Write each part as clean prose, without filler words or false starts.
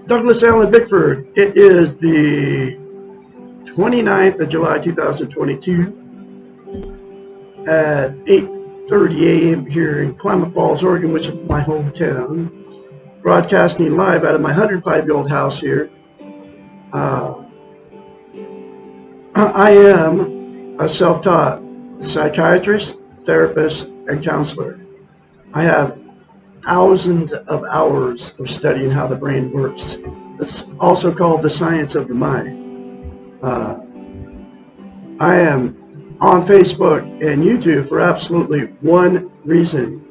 Douglas Allen Bickford. It is the 29th of July 2022 at 8:30 a.m. here in Klamath Falls, Oregon, which is my hometown. Broadcasting live out of my 105-year-old house here. I am a self-taught psychiatrist, therapist, and counselor. I have thousands of hours of studying how the brain works. It's also called the science of the mind. I am on Facebook and YouTube for absolutely one reason.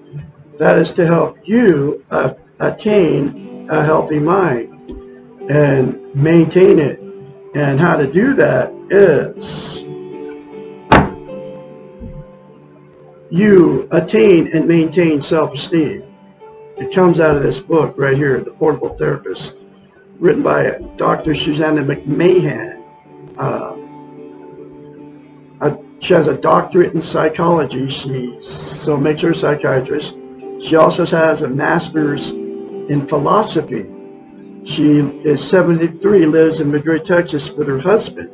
That is to help you attain a healthy mind and maintain it. And how to do that is you attain and maintain self-esteem. It comes out of this book right here, The Portable Therapist, written by Dr. Susanna McMahon. She has a doctorate in psychology, so makes her a psychiatrist. She also has a master's in philosophy. She is 73, lives in Madrid, Texas with her husband.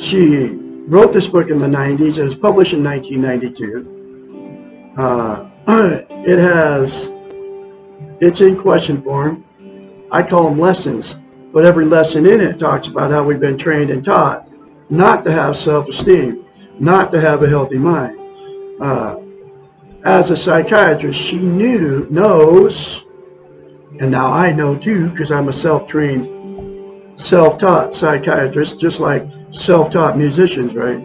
She wrote this book in the 90s. It was published in 1992. It's in question form. I call them lessons, but every lesson in it talks about how we've been trained and taught not to have self-esteem, not to have a healthy mind. As a psychiatrist, she knows, and now I know too, because I'm a self-trained, self-taught psychiatrist, just like self-taught musicians, right?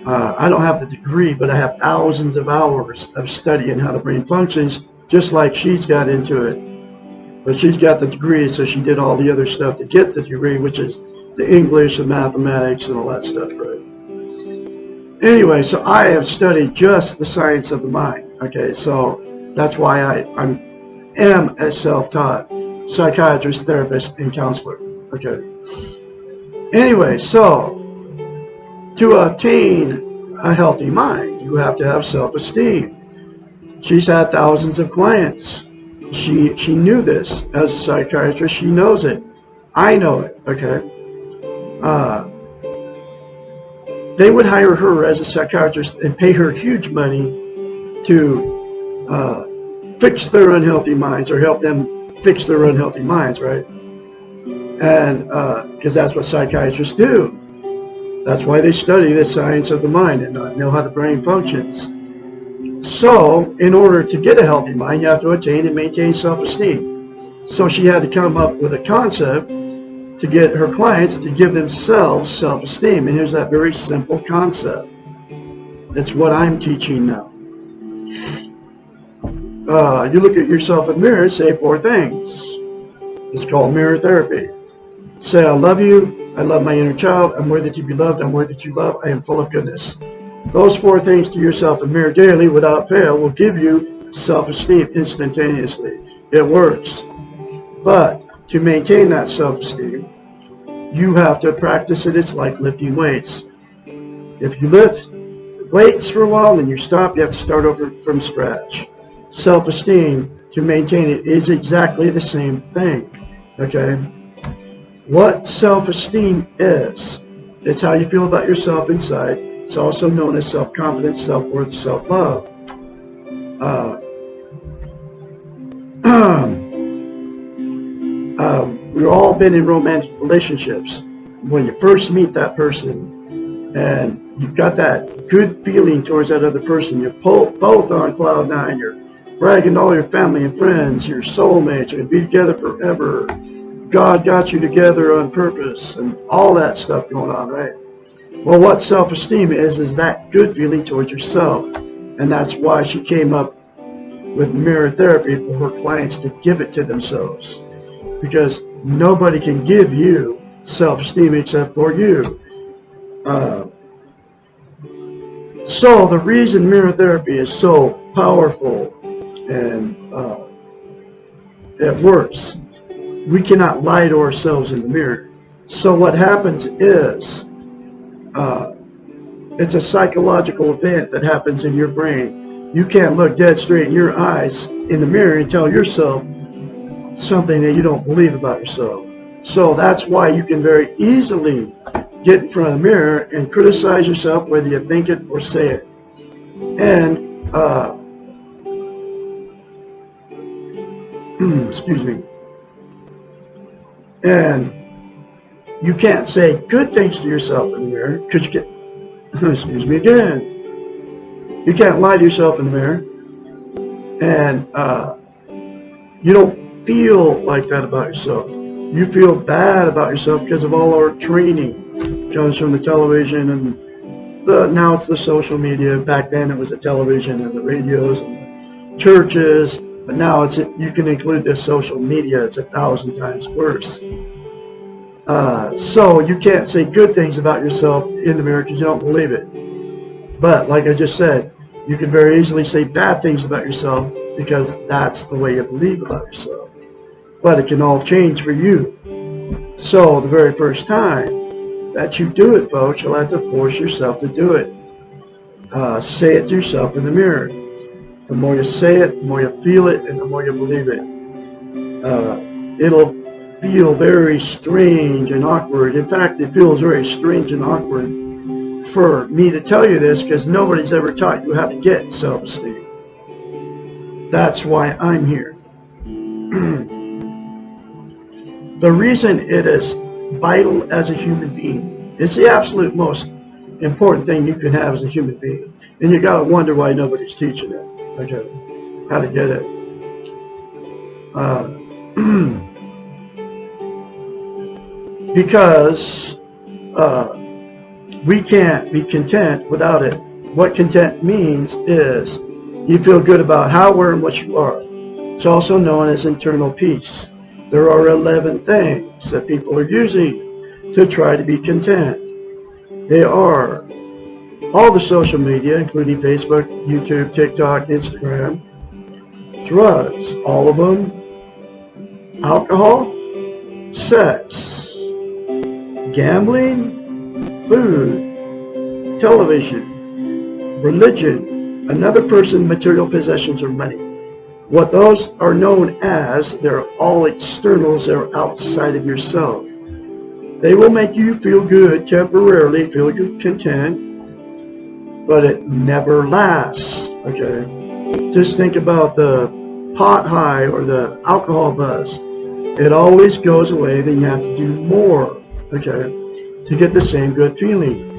I don't have the degree, but I have thousands of hours of studying how the brain functions, just like she's got into it. But she's got the degree, so she did all the other stuff to get the degree, which is the English and mathematics and all that stuff, right? Anyway, so I have studied just the science of the mind. Okay, so that's why I am a self-taught psychiatrist, therapist, and counselor. Okay. Anyway, so to attain a healthy mind, you have to have self-esteem. She's had thousands of clients. She knew this as a psychiatrist. She knows it. I know it. Okay. They would hire her as a psychiatrist and pay her huge money to fix their unhealthy minds or help them fix their unhealthy minds, right? And because that's what psychiatrists do. That's why they study the science of the mind and know how the brain functions. So, in order to get a healthy mind, you have to attain and maintain self-esteem. So she had to come up with a concept to get her clients to give themselves self-esteem. And here's that very simple concept. It's what I'm teaching now. You look at yourself in the mirror and say 4 things. It's called mirror therapy. Say, I love you. I love my inner child. I'm worthy to be loved. I'm worthy to love. I am full of goodness. Those 4 things to yourself in the mirror daily without fail will give you self-esteem instantaneously. It works. But to maintain that self-esteem, you have to practice it. It's like lifting weights. If you lift weights for a while and you stop, you have to start over from scratch. Self-esteem, to maintain it, is exactly the same thing. Okay? What self-esteem is, it's how you feel about yourself inside. It's also known as self-confidence, self-worth, self-love. We've all been in romantic relationships. When you first meet that person and you've got that good feeling towards that other person, you're both on cloud 9, you're bragging to all your family and friends, your soulmates, you're going to be together forever. God got you together on purpose and all that stuff going on, right? Well, what self-esteem is that good feeling towards yourself. And that's why she came up with mirror therapy for her clients to give it to themselves. Because nobody can give you self-esteem except for you. So the reason mirror therapy is so powerful and it works, we cannot lie to ourselves in the mirror. So what happens is, it's a psychological event that happens in your brain You can't look dead straight in your eyes in the mirror and tell yourself something that you don't believe about yourself. So that's why you can very easily get in front of the mirror and criticize yourself, whether you think it or say it. And excuse me. And you can't say good things to yourself in the mirror because you get, excuse me again. You can't lie to yourself in the mirror. And you don't feel like that about yourself. You feel bad about yourself because of all our training. It comes from the television and now it's the social media. Back then it was the television and the radios and the churches. But now you can include this social media. It's 1,000 times worse. So you can't say good things about yourself in the mirror because you don't believe it. But like I just said, you can very easily say bad things about yourself because that's the way you believe about yourself. But it can all change for you. So the very first time that you do it, folks, you'll have to force yourself to do it. Say it to yourself in the mirror. The more you say it, the more you feel it, and the more you believe it. It'll feel very strange and awkward. In fact, it feels very strange and awkward for me to tell you this because nobody's ever taught you how to get self-esteem. That's why I'm here. The reason it is vital as a human being, it's the absolute most important thing you can have as a human being. And you gotta wonder why nobody's teaching it. Okay, how to get it. Because we can't be content without it. What content means is you feel good about how, where, and what you are. It's also known as internal peace. There are 11 things that people are using to try to be content. They are all the social media, including Facebook, YouTube, TikTok, Instagram, drugs, all of them, alcohol, sex, gambling, food, television, religion, another person, material possessions, or money. What those are known as, they're all externals, they're outside of yourself. They will make you feel good temporarily, feel good, content, but it never lasts, okay? Just think about the pot high or the alcohol buzz. It always goes away, then you have to do more, okay, to get the same good feeling.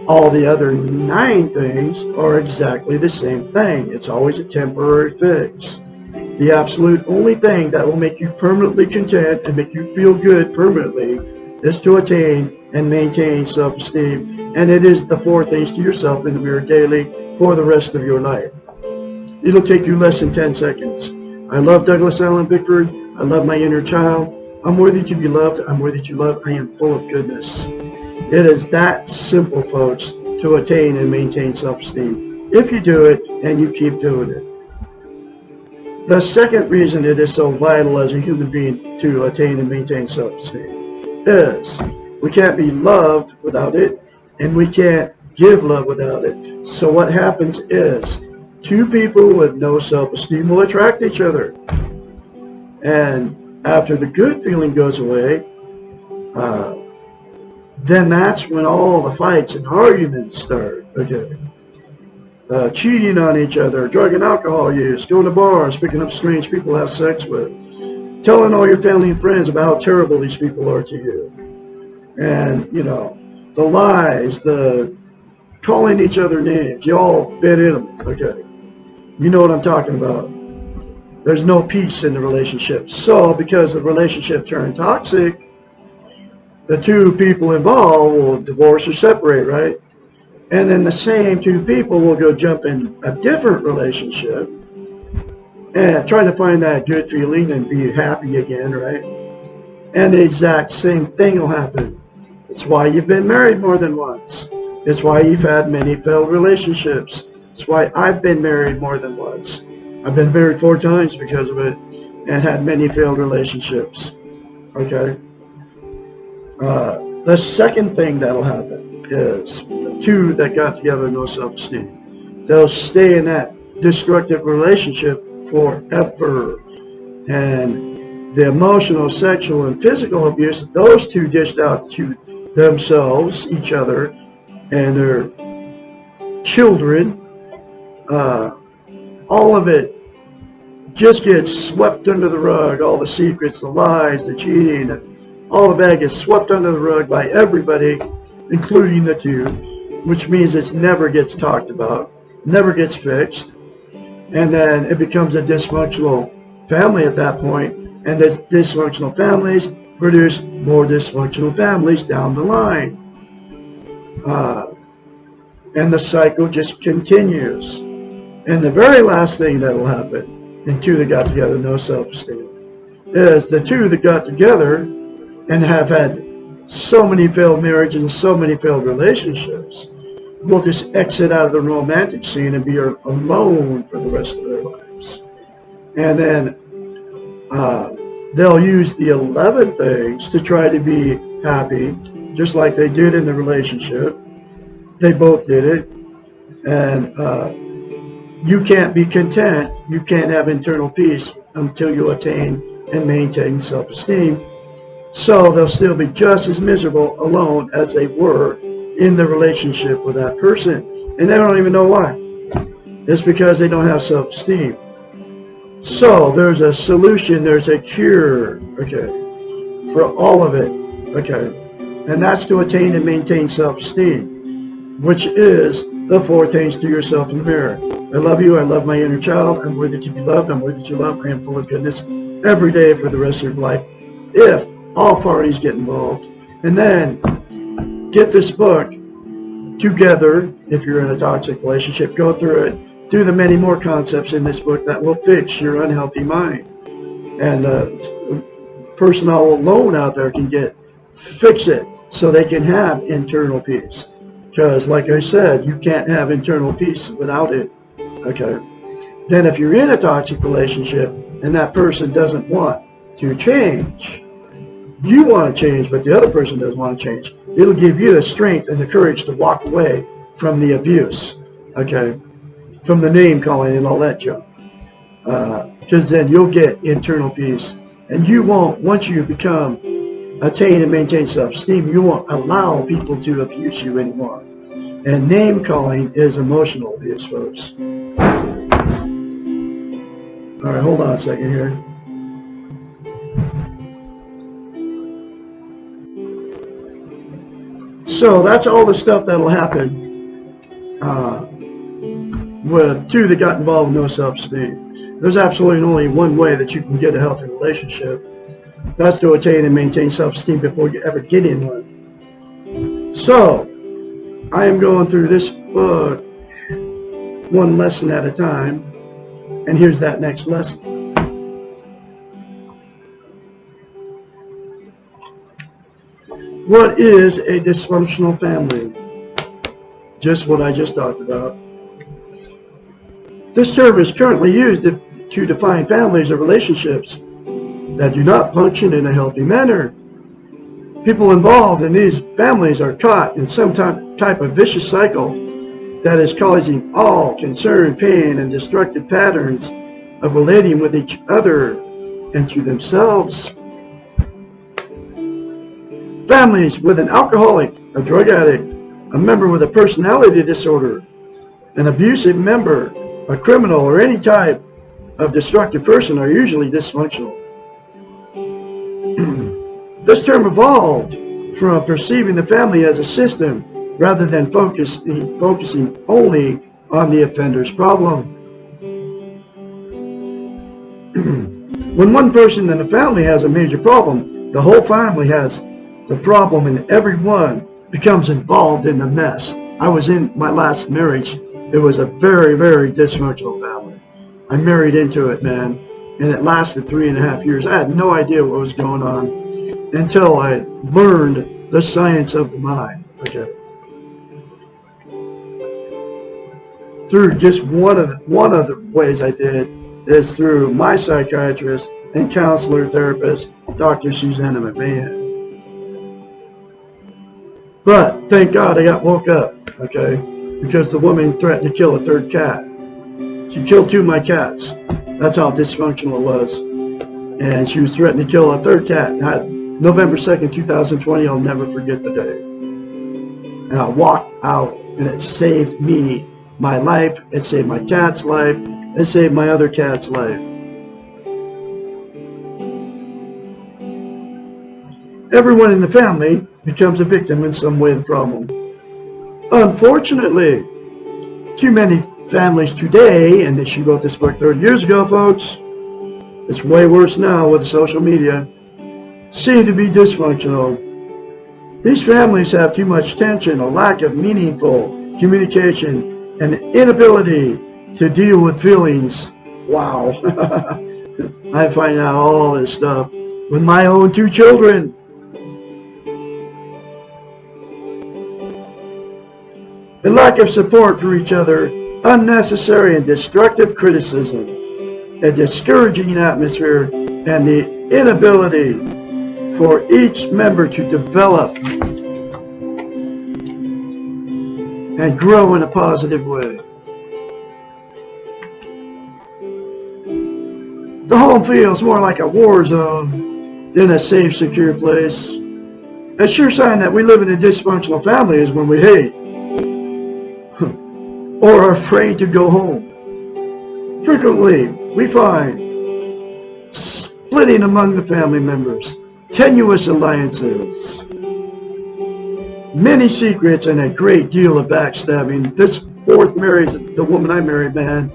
All the other 9 things are exactly the same thing. It's always a temporary fix. The absolute only thing that will make you permanently content and make you feel good permanently is to attain and maintain self-esteem. And it is the 4 things to yourself in the mirror daily for the rest of your life. It'll take you less than 10 seconds. I love Douglas Allen Bickford. I love my inner child. I'm worthy to be loved. I'm worthy to love. I am full of goodness. It is that simple, folks, to attain and maintain self-esteem. If you do it and you keep doing it. The second reason it is so vital as a human being to attain and maintain self-esteem is we can't be loved without it, and we can't give love without it. So what happens is 2 people with no self-esteem will attract each other. And after the good feeling goes away, then that's when all the fights and arguments start. Okay. Cheating on each other, drug and alcohol use, going to bars, picking up strange people to have sex with, telling all your family and friends about how terrible these people are to you. And, you know, the lies, the calling each other names, you all been in them, okay? You know what I'm talking about. There's no peace in the relationship. So, because the relationship turned toxic, the 2 people involved will divorce or separate, right? And then the same 2 people will go jump in a different relationship and try to find that good feeling and be happy again, right? And the exact same thing will happen. It's why you've been married more than once. It's why you've had many failed relationships. It's why I've been married more than once. I've been married 4 times because of it and had many failed relationships, okay? The second thing that'll happen is the 2 that got together no self-esteem. They'll stay in that destructive relationship forever. And the emotional, sexual, and physical abuse that those two dished out to themselves, each other, and their children, all of it just gets swept under the rug. All the secrets, the lies, the cheating, all of that gets swept under the rug by everybody, including the two, which means it never gets talked about, never gets fixed, and then it becomes a dysfunctional family at that point, and these dysfunctional families produce more dysfunctional families down the line. And the cycle just continues. And the very last thing that will happen in two that got together, no self-esteem, is the two that got together and have had so many failed marriages and so many failed relationships will just exit out of the romantic scene and be alone for the rest of their lives. And then they'll use the 11 things to try to be happy, just like they did in the relationship. They both did it. And you can't be content, you can't have internal peace until you attain and maintain self-esteem. So they'll still be just as miserable alone as they were in the relationship with that person. And they don't even know why. It's because they don't have self-esteem. So there's a solution, there's a cure, okay, for all of it, okay. And that's to attain and maintain self-esteem, which is the 4 things to yourself in the mirror. I love you, I love my inner child, I'm worthy to be loved, I'm worthy to love, I am full of goodness every day for the rest of your life, if all parties get involved. And then get this book together if you're in a toxic relationship, go through it, do the many more concepts in this book that will fix your unhealthy mind. And the person all alone out there can fix it so they can have internal peace. Because like I said, you can't have internal peace without it. Okay. Then if you're in a toxic relationship and that person doesn't want to change, you want to change, but the other person doesn't want to change, it'll give you the strength and the courage to walk away from the abuse. Okay. From the name calling and all that junk. Because then you'll get internal peace. And you won't, once you attain and maintain self-esteem, you won't allow people to abuse you anymore. And name calling is emotional abuse, folks. All right, hold on a second here. So that's all the stuff that'll happen with two that got involved with no self-esteem. There's absolutely only one way that you can get a healthy relationship. That's to attain and maintain self-esteem before you ever get in one. So, I am going through this book one lesson at a time, and here's that next lesson. What is a dysfunctional family? Just what I just talked about. This term is currently used to define families or relationships that do not function in a healthy manner. People involved in these families are caught in some type of vicious cycle that is causing all concern, pain, and destructive patterns of relating with each other and to themselves. Families with an alcoholic, a drug addict, a member with a personality disorder, an abusive member, a criminal, or any type of destructive person are usually dysfunctional. This term evolved from perceiving the family as a system rather than focusing only on the offender's problem. When one person in the family has a major problem, the whole family has the problem and everyone becomes involved in the mess. I was in my last marriage. It was a very, very dysfunctional family. I married into it, man, and it lasted 3.5 years. I had no idea what was going on until I learned the science of the mind. Okay. Through just one of the ways I did is through my psychiatrist and counselor therapist, Dr. Susanna McMahon. But thank God I got woke up, okay, because the woman threatened to kill a third cat. She killed 2 of my cats. That's how dysfunctional it was. And she was threatening to kill a 3rd cat. November 2nd, 2020, I'll never forget the day. And I walked out, and it saved me, my life. It saved my cat's life. It saved my other cat's life. Everyone in the family becomes a victim in some way of the problem. Unfortunately, too many families today, and she wrote this book 30 years ago, folks, it's way worse now with social media, seem to be dysfunctional. These families have too much tension, a lack of meaningful communication, and inability to deal with feelings. Wow. I find out all this stuff with my own 2 children. A lack of support for each other, unnecessary and destructive criticism, a discouraging atmosphere, and the inability for each member to develop and grow in a positive way. The home feels more like a war zone than a safe, secure place. A sure sign that we live in a dysfunctional family is when we hate or are afraid to go home. Frequently, we find splitting among the family members, tenuous alliances, many secrets, and a great deal of backstabbing. This 4th marriage, the woman I married, man,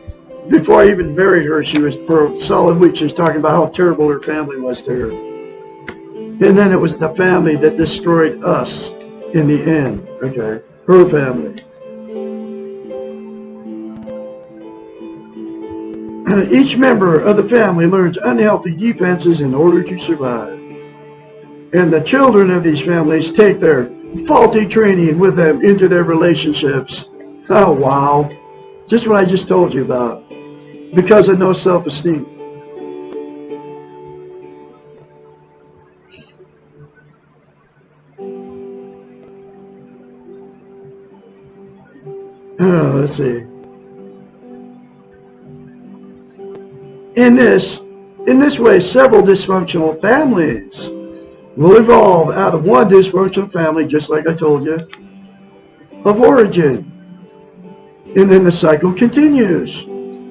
before I even married her, she was, for a solid week, she was talking about how terrible her family was to her. And then it was the family that destroyed us in the end, okay? Her family. Each member of the family learns unhealthy defenses in order to survive. And the children of these families take their faulty training with them into their relationships. Oh, wow. Just what I just told you about. Because of no self-esteem. Let's see. In this way, several dysfunctional families will evolve out of one dysfunctional family, just like I told you, of origin. And then the cycle continues.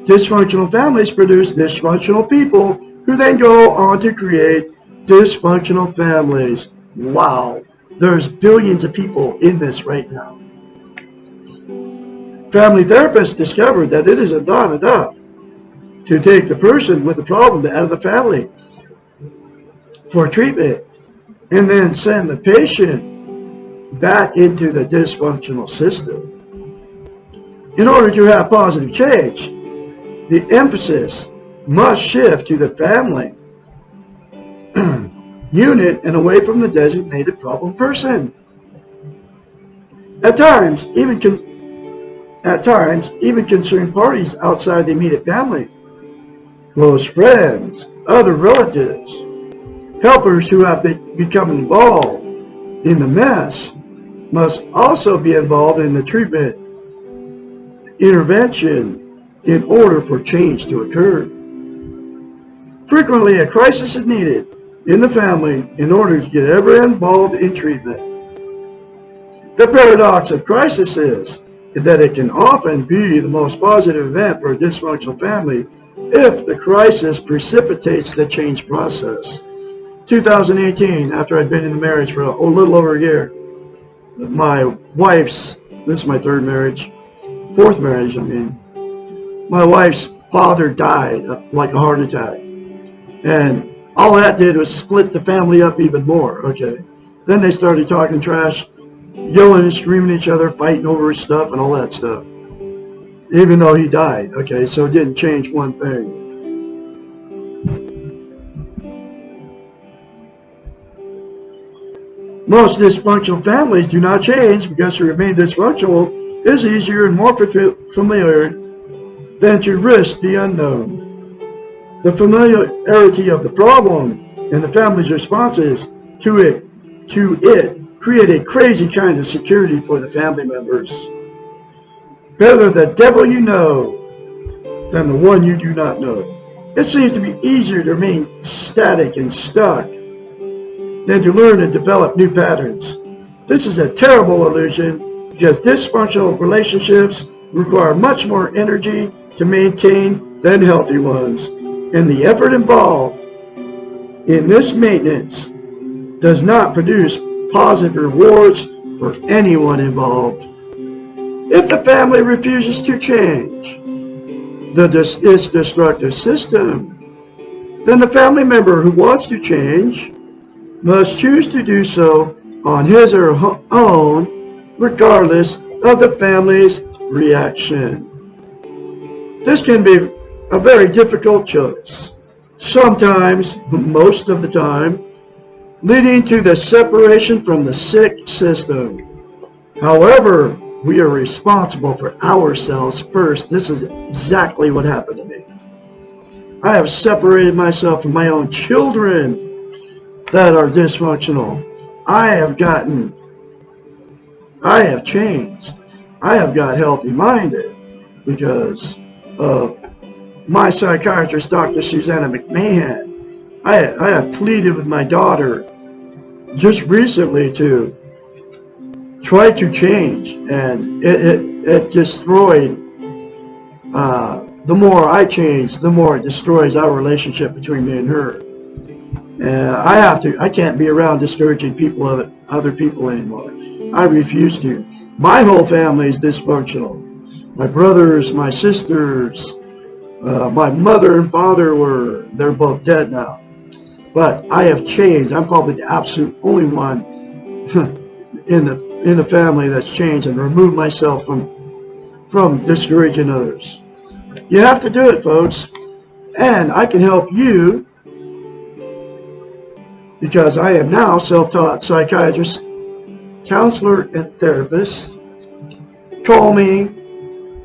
Dysfunctional families produce dysfunctional people who then go on to create dysfunctional families. Wow. There's billions of people in this right now. Family therapists discovered that it is not enough to take the person with the problem out of the family for treatment and then send the patient back into the dysfunctional system. In order to have positive change, the emphasis must shift to the family unit and away from the designated problem person. At times, even concerned parties outside the immediate family, close friends, other relatives, helpers who have become involved in the mess must also be involved in the treatment intervention in order for change to occur. Frequently, a crisis is needed in the family in order to get everyone involved in treatment. The paradox of crisis is that it can often be the most positive event for a dysfunctional family if the crisis precipitates the change process. 2018, after I'd been in the marriage for a little over a year, my wife's, this is my 4th marriage, my wife's father died like a heart attack. And all that did was split the family up even more, okay? Then they started talking trash, yelling and screaming at each other, fighting over his stuff and all that stuff. Even though he died, okay? So it didn't change one thing. Most dysfunctional families do not change because to remain dysfunctional is easier and more familiar than to risk the unknown. The familiarity of the problem and the family's responses to it create a crazy kind of security for the family members. Better the devil you know than the one you do not know. It seems to be easier to remain static and stuck than to learn and develop new patterns. This is a terrible illusion because dysfunctional relationships require much more energy to maintain than healthy ones, and the effort involved in this maintenance does not produce positive rewards for anyone involved. If the family refuses to change its destructive system, then the family member who wants to change must choose to do so on his or her own, regardless of the family's reaction. This can be a very difficult choice, sometimes, most of the time, leading to the separation from the sick system. However, we are responsible for ourselves first. This is exactly what happened to me. I have separated myself from my own children that are dysfunctional. I have changed. I have got healthy-minded because of my psychiatrist, Dr. Susanna McMahon. I have pleaded with my daughter just recently to try to change, and it destroyed. The more I change, the more it destroys our relationship between me and her. And I can't be around discouraging other people anymore. I refuse to. My whole family is dysfunctional. My brothers, my sisters, my mother and father they're both dead now. But I have changed. I'm probably the absolute only one in the family that's changed and removed myself from discouraging others. You have to do it, folks. And I can help you because I am now self-taught psychiatrist, counselor, and therapist. Call me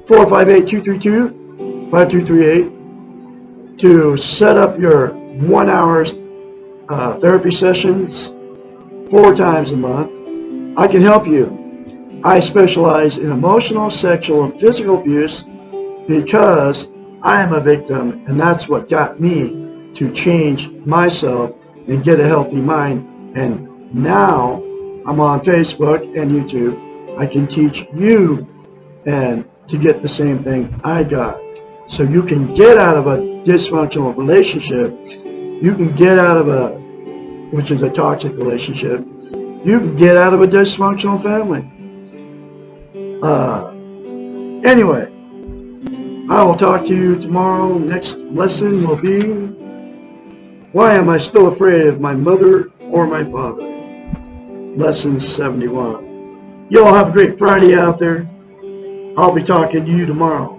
458-232-5238 to set up your 1 hour therapy sessions 4 times a month. I can help you. I specialize in emotional, sexual, and physical abuse because I am a victim, and that's what got me to change myself and get a healthy mind. And now I'm on Facebook and YouTube. I can teach you and to get the same thing I got. So you can get out of a dysfunctional relationship. You can get out of which is a toxic relationship. You can get out of a dysfunctional family. Anyway, I will talk to you tomorrow. Next lesson will be, why am I still afraid of my mother or my father? Lesson 71. You all have a great Friday out there. I'll be talking to you tomorrow.